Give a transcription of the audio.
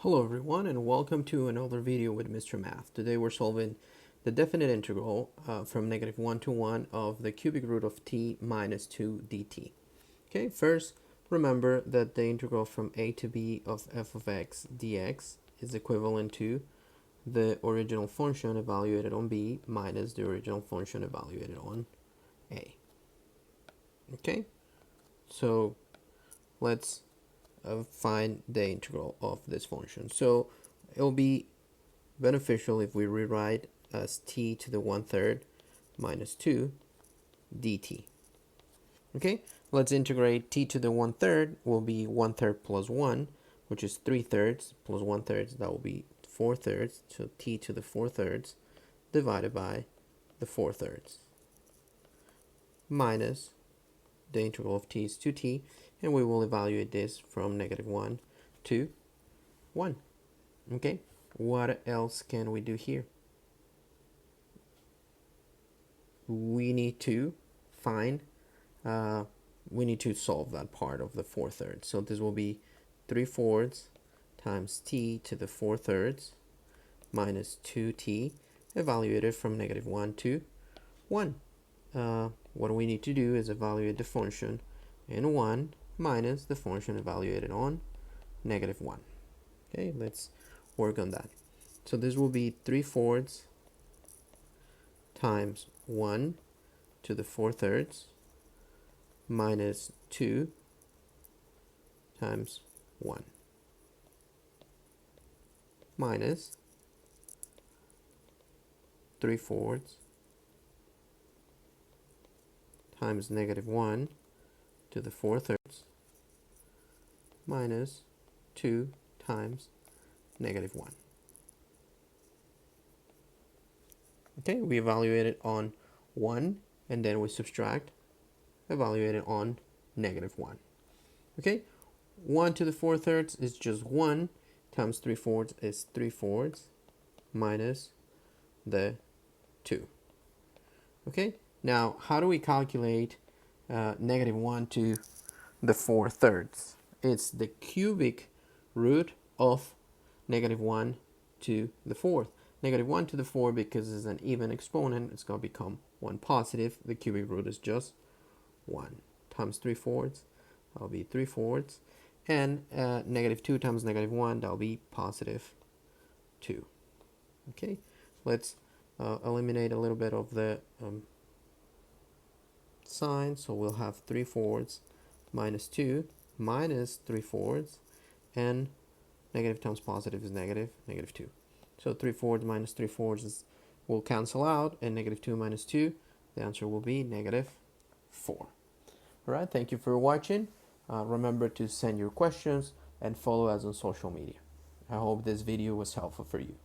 Hello everyone and welcome to another video with Mr. Math. Today we're solving the definite integral from -1 to 1 of the cubic root of t minus 2 dt. Okay, first remember that the integral from a to b of f of x dx is equivalent to the original function evaluated on b minus the original function evaluated on a. Okay, so let's find the integral of this function. So it'll be beneficial if we rewrite as t to the 1/3 minus 2 dt. Okay, let's integrate t to the 1/3 will be 1/3 plus 1, which is 3/3 plus 1/3, that will be 4/3. So t to the 4/3 divided by the 4/3 minus the integral of t is 2t, and we will evaluate this from -1 to 1. Okay, what else can we do here? We need to find, we need to solve that part of the 4/3. So this will be 3/4 times t to the 4/3 minus 2t evaluated from -1 to 1. What we need to do is evaluate the function in 1 minus the function evaluated on -1. Okay, let's work on that. So this will be 3/4 times 1 to the 4/3 minus 2 times 1 minus 3/4 times -1 to the 4/3 minus 2 times -1. Okay, we evaluate it on 1 and then we subtract, evaluate it on -1. Okay, 1 to the 4/3 is just 1 times 3/4 is 3/4 minus the 2. Okay, now how do we calculate -1 to the 4/3? It's the cubic root of -1 to the 4th. -1 to the 4, because it's an even exponent, it's going to become 1 positive. The cubic root is just 1 times 3/4, that'll be 3/4, and -2 times -1, that'll be positive 2. Okay, let's eliminate a little bit of the sign. So we'll have 3/4 minus 2 minus 3/4, and negative times positive is -2. So 3/4 minus 3/4 will cancel out, and -2 minus 2, the answer will be -4. All right, thank you for watching. Remember to send your questions and follow us on social media. I hope this video was helpful for you.